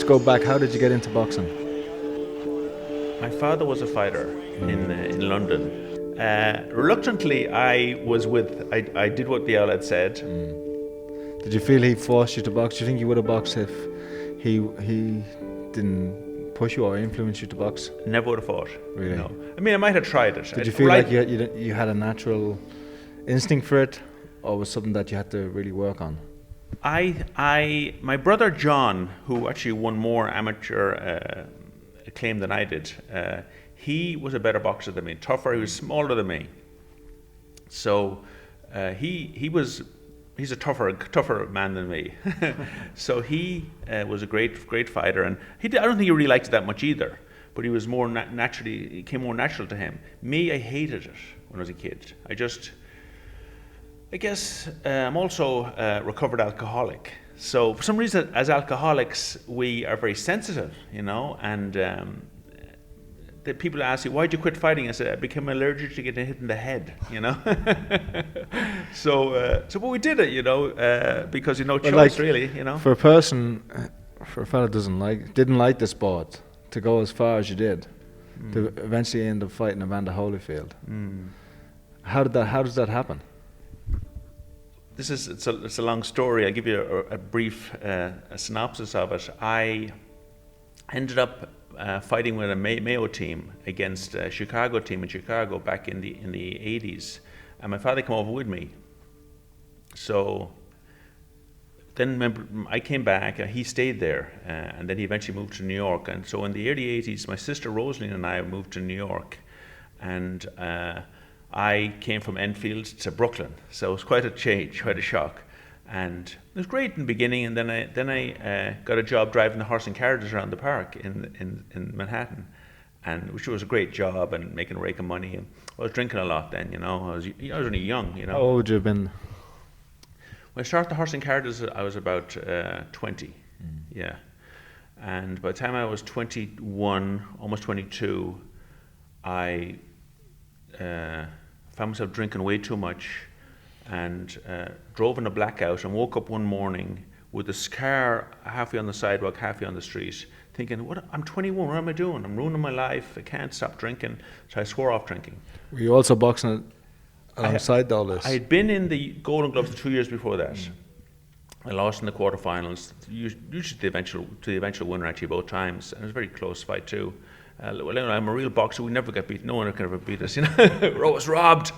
to go back, how did you get into boxing? My father was a fighter in London. Reluctantly, I did what the owl had said. Did you feel he forced you to box? Do you think you would have boxed if he didn't push you or influence you to box? Never would have fought. Really? No. I mean, I might have tried it. Did you feel like you had a natural instinct for it, or was something that you had to really work on? My brother John, who actually won more amateur acclaim than I did, he was a better boxer than me, tougher. He was smaller than me, so he's a tougher man than me. So he was a great fighter, and I don't think he really liked it that much either. But he was more naturally. It came more natural to him. Me, I hated it when I was a kid. I guess I'm also a recovered alcoholic. So for some reason, as alcoholics, we are very sensitive, and the people ask you, why'd you quit fighting? I said, I became allergic to getting hit in the head, So but we did it, because no choice really, For a person, for a fella didn't like the sport, to go as far as you did, to eventually end up fighting Evander Holyfield. How does that happen? It's a long story. I'll give you a brief synopsis of it. I ended up fighting with a Mayo team against a Chicago team in Chicago back in the 80s, and my father came over with me. So then remember, I came back, he stayed there, and then he eventually moved to New York. And so in the early 80s, my sister Rosaline and I moved to New York, and I came from Enfield to Brooklyn, so it was quite a change, quite a shock. And it was great in the beginning, and then I got a job driving the horse and carriages around the park in Manhattan, and which was a great job and making a rake of money. And I was drinking a lot then, I was only young, How old would you have been? When I started the horse and carriages, I was about 20, yeah. And by the time I was 21, almost 22, I found myself drinking way too much, and drove in a blackout, and woke up one morning with a scar halfway on the sidewalk, halfway on the street, thinking, I'm 21, what am I doing? I'm ruining my life, I can't stop drinking. So I swore off drinking. Were you also boxing alongside all this? I had been in the Golden Gloves 2 years before that. I lost in the quarterfinals, usually to the eventual winner actually both times, and it was a very close fight too. I'm a real boxer, we never get beat, no one can ever beat us, we're always robbed.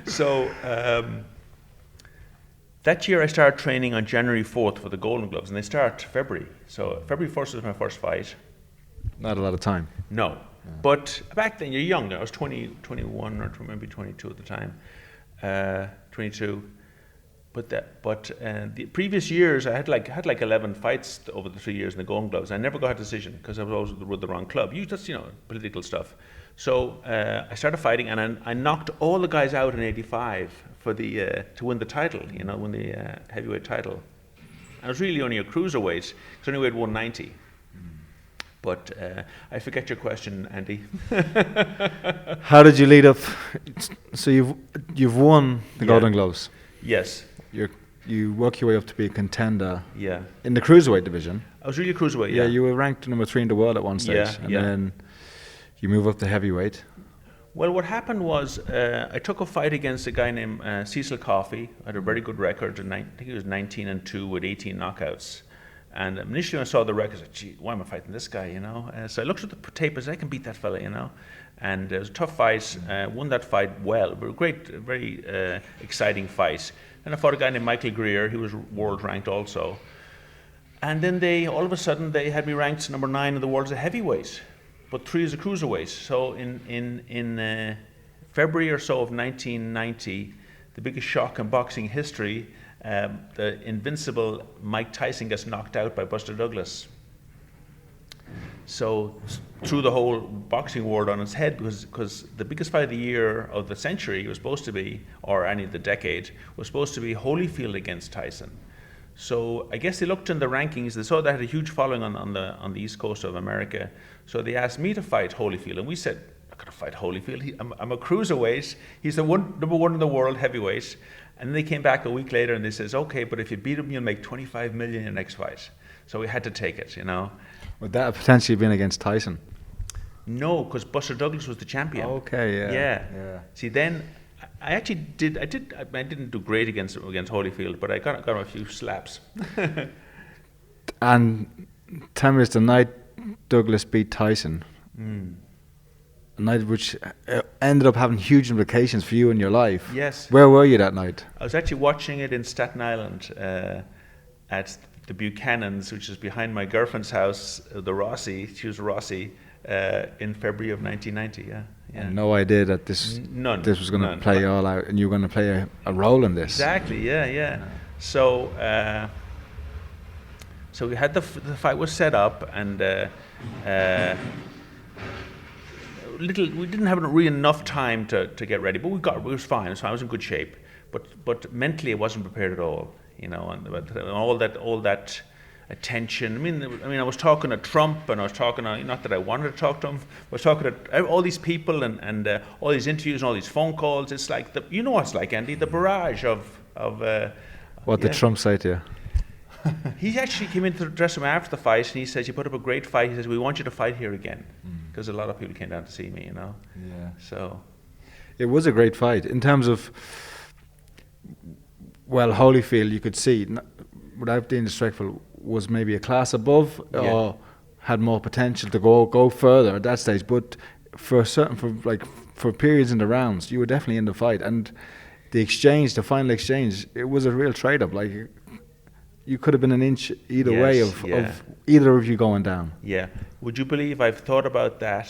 So that year I started training on January 4th for the Golden Gloves, and they start February. So February 1st was my first fight. Not a lot of time. No. Yeah. But back then, you're young. I was 21 or maybe 22 at the time, 22. But the previous years, I had like 11 fights over the 3 years in the Golden Gloves. I never got a decision because I was always with the wrong club. That's political stuff. So I started fighting, and I knocked all the guys out in '85 for to win the title. Win the heavyweight title. I was really only a cruiserweight because I only weighed 190. But I forget your question, Andy. How did you lead up? So you've won the Golden Gloves. Yes. You work your way up to be a contender. Yeah. In the cruiserweight division. I was really a cruiserweight. Yeah, you were ranked number 3 in the world at one stage, and then you move up to heavyweight. Well, what happened was I took a fight against a guy named Cecil Coffey. I had a very good record. I think he was 19-2 with 18 knockouts. And initially, when I saw the record, I said, "Gee, why am I fighting this guy?" So I looked at the tape and said, "I can beat that fella," And it was a tough fight. Won that fight well. But a great, very exciting fight. And I fought a guy named Michael Greer. He was world ranked also. And then all of a sudden, they had me ranked number 9 in the world as a heavyweight, but 3 as a cruiserweight. So in February or so of 1990, the biggest shock in boxing history. The invincible Mike Tyson gets knocked out by Buster Douglas. So threw the whole boxing world on its head, because the biggest fight of the year, of the century, was supposed to be, or any of the decade, was supposed to be Holyfield against Tyson. So I guess they looked in the rankings, they saw that had a huge following on the east coast of America. So they asked me to fight Holyfield, and we said, I'm not going to fight Holyfield. I'm a cruiserweight. He's the number 1 in the world heavyweight. And then they came back a week later and they says, okay, but if you beat him, you'll make $25 million in your next fight. So we had to take it, you know. Would that have potentially been against Tyson? No, because Buster Douglas was the champion. Okay, yeah. Yeah. See, then I actually didn't do great against Holyfield, but I got him a few slaps. And tell me, it's the night Douglas beat Tyson, a night which ended up having huge implications for you in your life. Yes. Where were you that night? I was actually watching it in Staten Island at the Buchanan's, which is behind my girlfriend's house, the Rossi. She was Rossi in February of 1990. Yeah. And no idea that this was going to play all out, and you were going to play a role in this. Exactly. Yeah. So. So we had the fight was set up, and we didn't have really enough time to get ready, but it was fine. So I was in good shape, but mentally I wasn't prepared at all, you know, and all that attention. I mean, I was talking to Trump, and I was talking to, not that I wanted to talk to him, I was talking to all these people and all these interviews and all these phone calls. It's like you know what it's like, Andy, the barrage of. What did Trump say to you? He actually came into the dressing room after the fight, and he says, "You put up a great fight." He says, "We want you to fight here again," because a lot of people came down to see me, you know. Yeah. So it was a great fight in terms of, well, Holyfield, you could see, without being disrespectful, was maybe a class above or had more potential to go further at that stage. But for periods in the rounds, you were definitely in the fight, and the final exchange, it was a real trade-up. Like, you could have been an inch either way of either of you going down. Yeah. Would you believe I've thought about that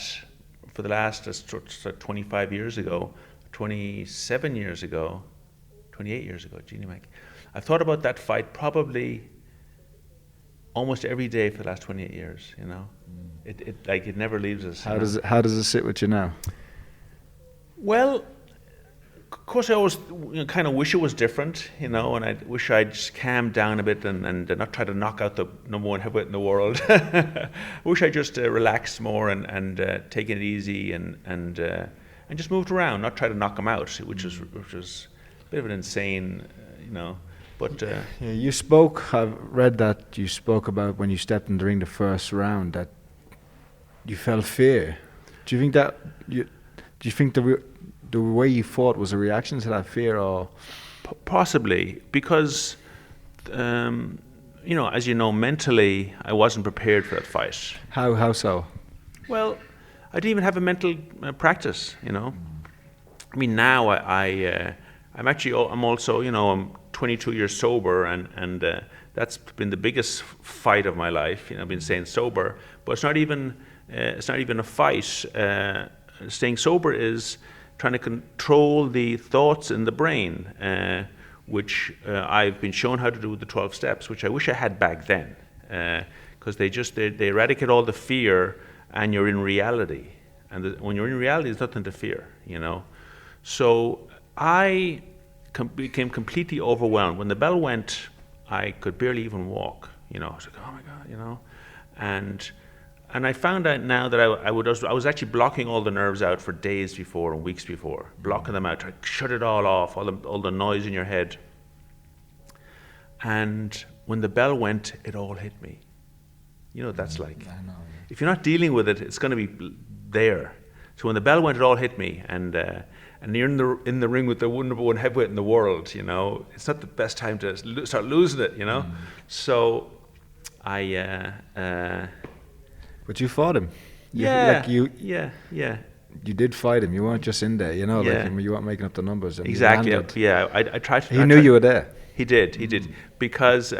for the last 25 years ago, 27 years ago, 28 years ago, Genie Mike. I've thought about that fight probably almost every day for the last 28 years, you know. It never leaves us. How does it sit with you now? Well, of course, I always kind of wish it was different, you know, and I wish I'd just calm down a bit and not try to knock out the number one heavyweight in the world. I wish I just relaxed more and taken it easy and just moved around, not try to knock him out, which was a bit of an insane, you know. But you spoke. I've read that you spoke about when you stepped in the ring the first round that you felt fear. Do you think that the way you fought was a reaction to that fear, or possibly because, as you know, mentally I wasn't prepared for that fight. How so? Well, I didn't even have a mental practice. You know, I mean, now I'm also, you know, I'm 22 years sober, and that's been the biggest fight of my life. You know, I've been staying sober, but it's not even a fight. Staying sober is trying to control the thoughts in the brain, which I've been shown how to do with the 12 steps, which I wish I had back then, because they eradicate all the fear, and you're in reality. And when you're in reality, there's nothing to fear, you know. So I became completely overwhelmed. When the bell went, I could barely even walk, you know. I was like, oh my God, you know. And I found out now that I was actually blocking all the nerves out for days before and weeks before, blocking them out, trying to shut it all off, all the noise in your head. And when the bell went, it all hit me. You know what that's like. I know. If you're not dealing with it, it's going to be there. So when the bell went, it all hit me, and you're in the ring with the number one heavyweight in the world. You know, it's not the best time to start losing it. You know, so But you fought him. Yeah. You did fight him. You weren't just in there, you know. Yeah. Like, you weren't making up the numbers. And exactly. Yeah. I tried to. He knew you were there. He did, because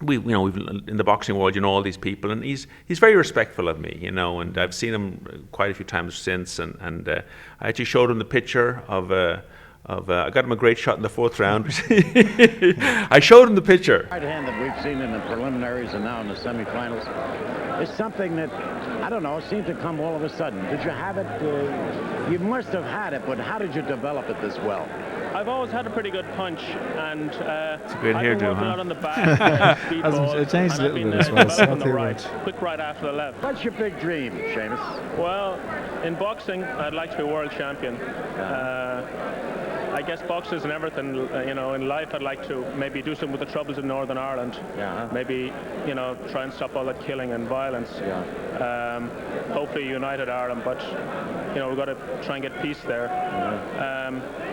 we've in the boxing world, you know, all these people, and he's very respectful of me, you know, and I've seen him quite a few times since, and I actually showed him the picture of I got him a great shot in the fourth round. I showed him the picture. Right hand that we've seen in the preliminaries and now in the semifinals is something that, I don't know, seemed to come all of a sudden. Did you have it? You must have had it, but how did you develop it this well? I've always had a pretty good punch, and it's a great I've been hairdo, working out on the back, speed ball, it changed a little bit as well. developing the right, quick right after the left. What's your big dream, Seamus? Well, in boxing, I'd like to be world champion. I guess boxers and everything, in life, I'd like to maybe do something with the troubles in Northern Ireland. Yeah. Maybe, try and stop all that killing and violence. Yeah. Hopefully united Ireland, but, we've got to try and get peace there.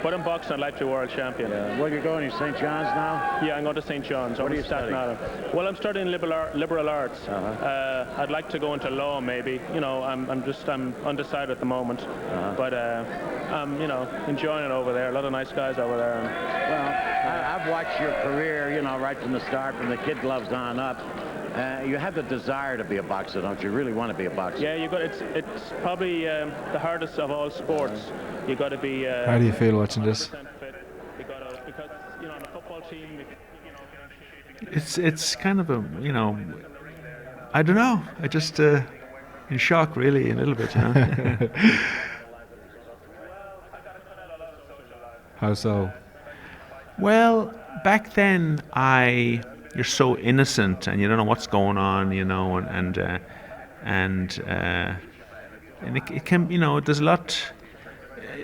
But in boxing, I'd like to be world champion. Yeah. Well, you're going to St. John's now? Yeah, I'm going to St. John's. What are you Staten studying? Island. Well, I'm studying liberal arts. I'd like to go into law, maybe. I'm undecided at the moment, but I'm enjoying it over there. A lot of nice guys over there. Well, I've watched your career, right from the start, from the kid gloves on up. You have the desire to be a boxer, don't you? Really want to be a boxer? Yeah, it's probably the hardest of all sports. You got to be. How do you feel watching this? Fit. You got to, because on the football team. It's kind of a, I don't know. I just in shock, really, a little bit. How so? Well, back then you're so innocent and you don't know what's going on, and it can, there's a lot.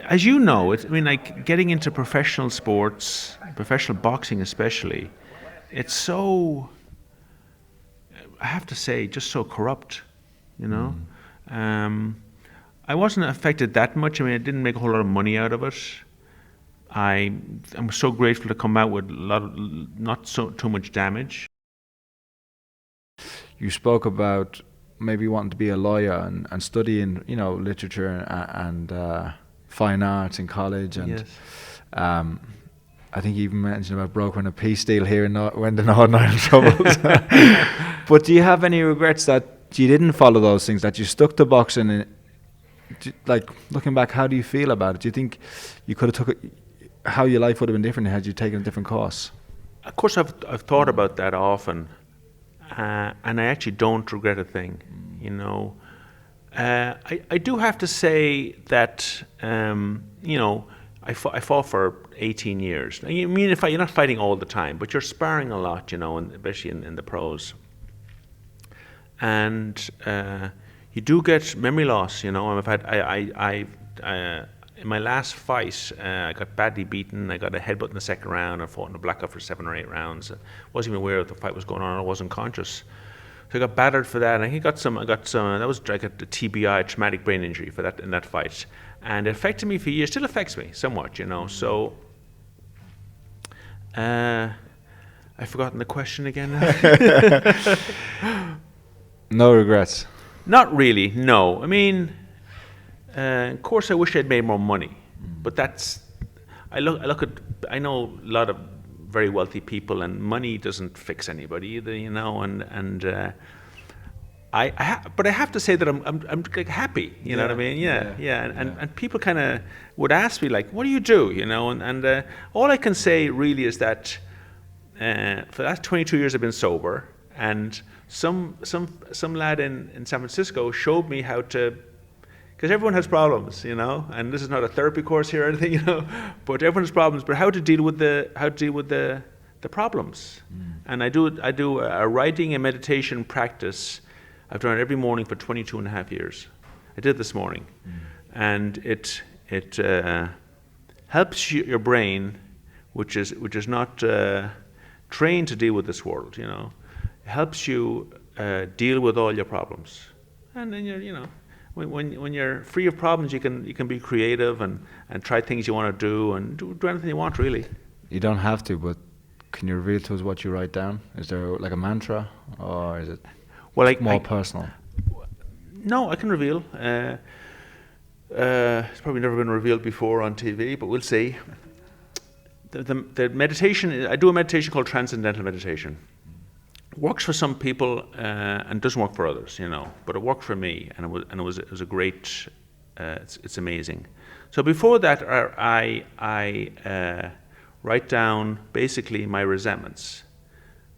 As you know, like getting into professional sports, professional boxing especially, it's so, I have to say, just so corrupt, I wasn't affected that much. I didn't make a whole lot of money out of it. I'm so grateful to come out with not too much damage. You spoke about maybe wanting to be a lawyer and studying, literature and fine arts in college, and Yes. I think you even mentioned about brokering a peace deal here when the Northern Ireland troubles. But do you have any regrets that you didn't follow those things, that you stuck to boxing? Like, looking back, how do you feel about it? Do you think you could have took it? How your life would have been different had you taken a different course? Of course, I've thought about that often, and I actually don't regret a thing. I do have to say that I fought for 18 years. You're not fighting all the time, but you're sparring a lot, and especially in the pros. And you do get memory loss. I've had in my last fight, I got badly beaten. I got a headbutt in the second round. I fought in a blackout for 7 or 8 rounds. I wasn't even aware that the fight was going on. I wasn't conscious. So I got battered for that. And I got some. That was like a TBI, traumatic brain injury, for that in that fight, and it affected me for years. Still affects me somewhat, So I've forgotten the question again. No regrets. Not really. No. Of course, I wish I'd made more money, but that's. I know a lot of very wealthy people, and money doesn't fix anybody either, But I have to say that I'm like happy, you know what I mean? Yeah. And people kind of would ask me, like, what do you do, And all I can say really is that for the last 22 years I've been sober, and some lad in San Francisco showed me how to. Because everyone has problems, and this is not a therapy course here or anything, but everyone has problems. But how to deal with the problems, and I do a writing and meditation practice. I've done it every morning for 22 and a half years. I did it this morning, and it helps your brain, which is not trained to deal with this world. It helps you deal with all your problems, and then When you're free of problems, you can be creative and try things you want to do and do anything you want, really. You don't have to, but can you reveal to us what you write down? Is there like a mantra, or is it more personal? No, I can reveal. It's probably never been revealed before on TV, but we'll see. The meditation, I do a meditation called transcendental meditation. Works for some people and doesn't work for others, But it worked for me, and it was a great. It's amazing. So before that, I write down basically my resentments.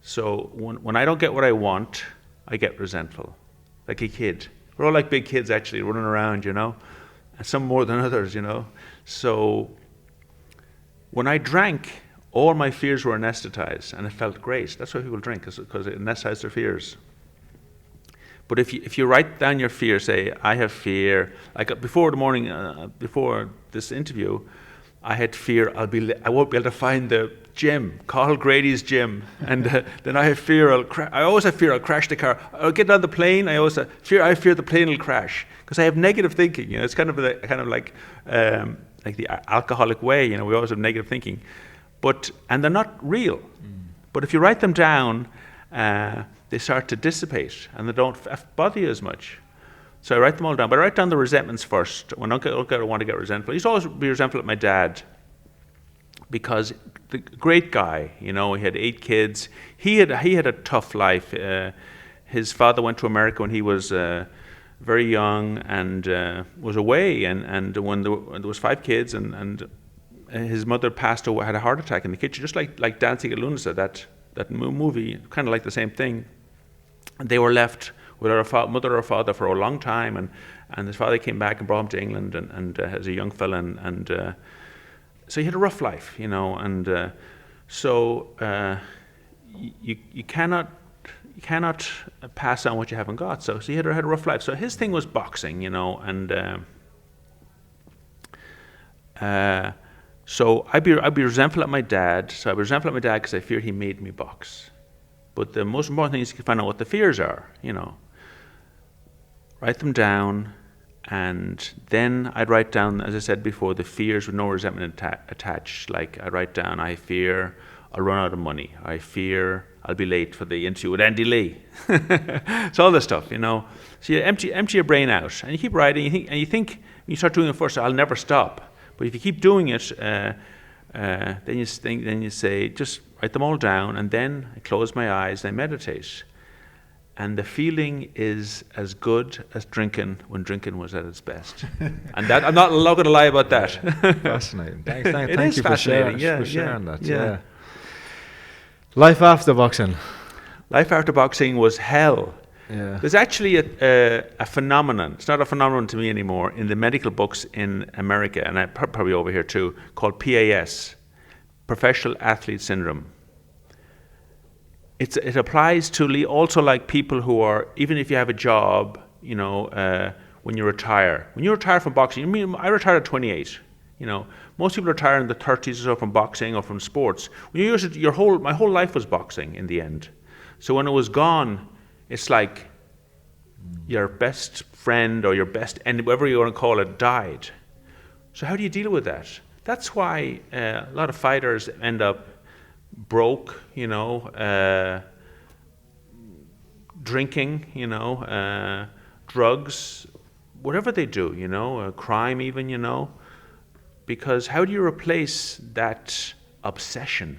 So when I don't get what I want, I get resentful, like a kid. We're all like big kids actually, running around, and some more than others, So when I drank, all my fears were anesthetized, and it felt great. That's why people drink, because it anesthetizes their fears. But if you write down your fear, say, I have fear. Like before this interview, I had fear I won't be able to find the gym, Cathal Grady's gym, and then I have fear I always have fear I'll crash the car. I'll get on the plane. I fear the plane will crash because I have negative thinking. It's kind of like the alcoholic way. We always have negative thinking, and they're not real. But if you write them down, they start to dissipate and they don't bother you as much. So I write them all down, but I write down the resentments first. When I want to get resentful, I used to always be resentful at my dad because the great guy, he had 8 kids. He had a tough life. His father went to America when he was very young and was away. And when there was 5 kids, and his mother passed away, had a heart attack in the kitchen, just like Dancing at Lunasa, that movie, kind of like the same thing. And they were left with our mother or father for a long time, and his father came back and brought him to England and as a young fella, and so he had a rough life, and so you cannot pass on what you haven't got. So he had a rough life. So his thing was boxing, and so I'd be resentful at my dad. So I'd be resentful at my dad because I feared he made me box. But the most important thing is to find out what the fears are, Write them down, and then I'd write down, as I said before, the fears with no resentment attached. Like I write down, I fear I'll run out of money. I fear I'll be late for the interview with Andy Lee. It's all this stuff, So you empty your brain out, and you keep writing. You think when you start doing it first, I'll never stop. But if you keep doing it, then you say, just write them all down, and then I close my eyes and I meditate. And the feeling is as good as drinking when drinking was at its best. And that I'm not going to lie about that. Fascinating. Thank you for fascinating. sharing that. Yeah. Life after boxing. Life after boxing was hell. Yeah. There's actually a phenomenon. It's not a phenomenon to me anymore in the medical books in America, and probably over here too, called PAS, Professional Athlete Syndrome. It applies to also like people who are, even if you have a job, when you retire. When you retire from boxing, I retired at 28. Most people retire in the 30s or so from boxing or from sports. When you use it, my whole life was boxing in the end. So when it was gone, it's like your best friend or your best enemy, whatever you want to call it, died. So how do you deal with that? That's why a lot of fighters end up broke, drinking, drugs, whatever they do, crime even, because how do you replace that obsession?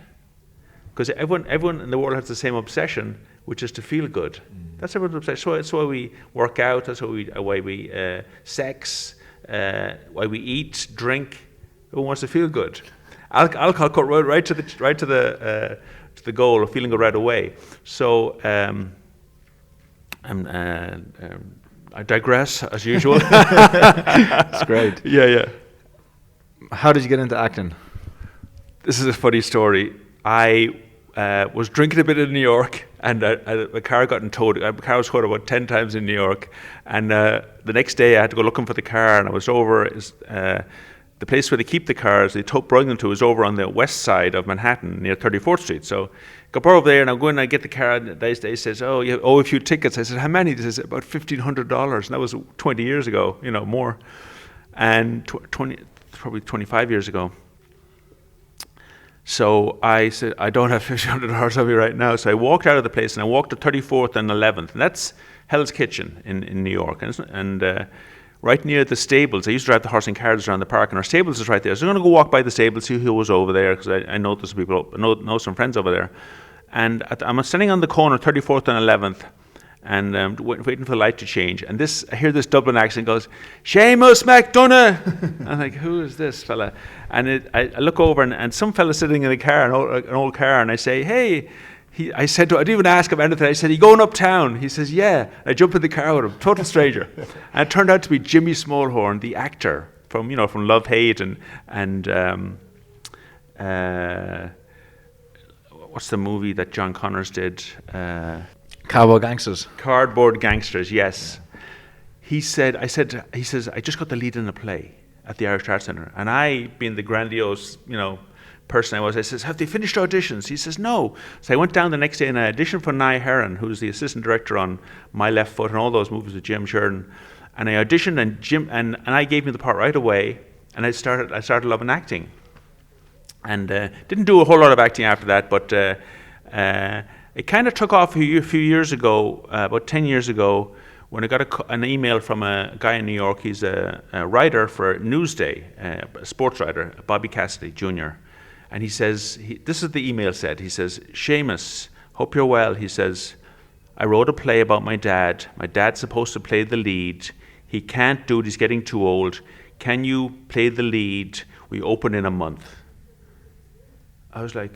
Because everyone in the world has the same obsession, which is to feel good. That's everyone's obsession. So that's why we work out. That's why we sex. Why we eat, drink. Everyone wants to feel good. Alcohol cut right to the goal of feeling good right away. So I digress as usual. That's great. Yeah. How did you get into acting? This is a funny story. I was drinking a bit in New York, and my car got towed. My car was towed about 10 times in New York, and the next day I had to go looking for the car, and I was over the place where they keep the cars. They brought them to is over on the west side of Manhattan, near 34th Street. So I got over there, and I'm going to get the car. And they says, "Oh, you owe a few tickets." I said, "How many?" This is about $1,500, and that was 20 years ago, more, and probably 25 years ago. So I said, I don't have $1,500 on me right now. So I walked out of the place, and I walked to 34th and 11th. And that's Hell's Kitchen in New York. And right near the stables, I used to drive the horse and carriages around the park, and our stables is right there. So I'm going to go walk by the stables, see who was over there, because I know there's some people, know some friends over there. And I'm standing on the corner, 34th and 11th, and waiting for the light to change. And I hear this Dublin accent goes, "Seamus McDonagh." I'm like, who is this fella? And I look over, and some fella sitting in a car, an old car, and I say, "Hey." I didn't even ask him anything. I said, "You going uptown?" He says, "Yeah." I jump in the car with him, total stranger. And it turned out to be Jimmy Smallhorn, the actor from Love, Hate, and what's the movie that John Connors did? Cowboy Gangsters. Cardboard Gangsters, yes. He says, "I just got the lead in a play." at the Irish Art Centre. And I, being the grandiose, person I was, I says, have they finished auditions? He says, no. So I went down the next day and I auditioned for Nye Heron, who's the assistant director on My Left Foot and all those movies with Jim Sheridan. And I auditioned, and I gave me the part right away, and I started loving acting. And didn't do a whole lot of acting after that, but it kind of took off a few years ago, about 10 years ago, when I got an email from a guy in New York. He's a writer for Newsday, a sports writer, Bobby Cassidy Jr. And he says, this is the email said, he says, Seamus, hope you're well. He says, I wrote a play about my dad. My dad's supposed to play the lead. He can't do it, he's getting too old. Can you play the lead? We open in a month. I was like,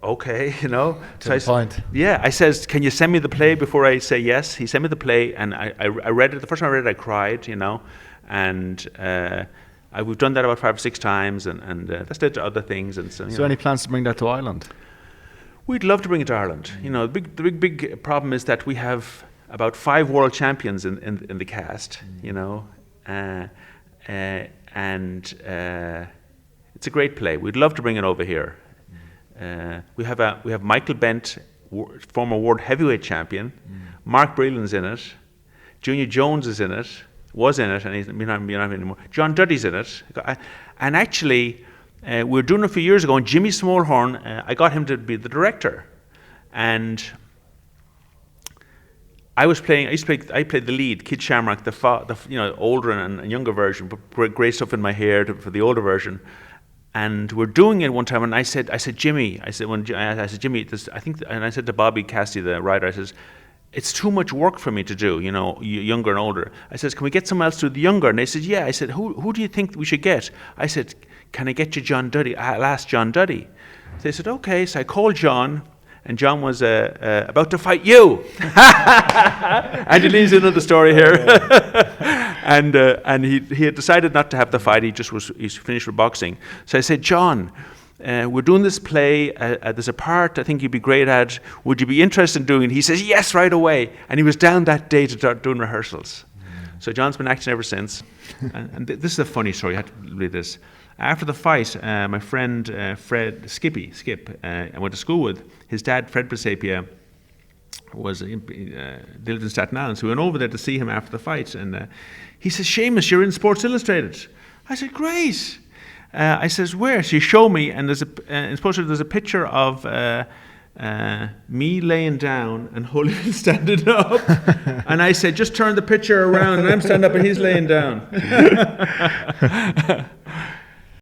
okay, To the point. Yeah, I says, can you send me the play before I say yes? He sent me the play, and I read it. The first time I read it, I cried, and we've done that about 5 or 6 times, and that's led to other things. And so, any plans to bring that to Ireland? We'd love to bring it to Ireland. The big problem is that we have about 5 world champions in the cast. And it's a great play. We'd love to bring it over here. We have Michael Bent, former world heavyweight champion. Mark Breland's in it. Junior Jones is in it. Was in it, and he's not anymore. John Duddy's in it. And actually, we were doing it a few years ago, and Jimmy Smallhorn, I got him to be the director. And I played the lead, Kid Shamrock, the older and younger version, but great stuff in my hair for the older version. And we're doing it one time, and I said, Jimmy, Jimmy, and I said to Bobby Cassidy, the writer, I says, it's too much work for me to do, younger and older. I says, can we get someone else to do the younger? And they said, yeah. I said, who do you think we should get? I said, can I get you John Duddy? I'll ask John Duddy. They said, okay. So I called John, and John was about to fight you. And he leaves into the story here. And he had decided not to have the fight. He's finished with boxing. So I said, John, we're doing this play. There's a part I think you'd be great at. Would you be interested in doing it? He says, yes, right away. And he was down that day to start doing rehearsals. So John's been acting ever since. And this is a funny story. I had to read this. After the fight, my friend Skip, I went to school with, his dad, Fred Presapia, lived in Staten Island. So we went over there to see him after the fight. And he says, Seamus, you're in Sports Illustrated. I said, great. I says, where? So he showed me, and in Sports Illustrated there's a picture of me laying down and Holyfield standing up. And I said, just turn the picture around and I'm standing up and he's laying down.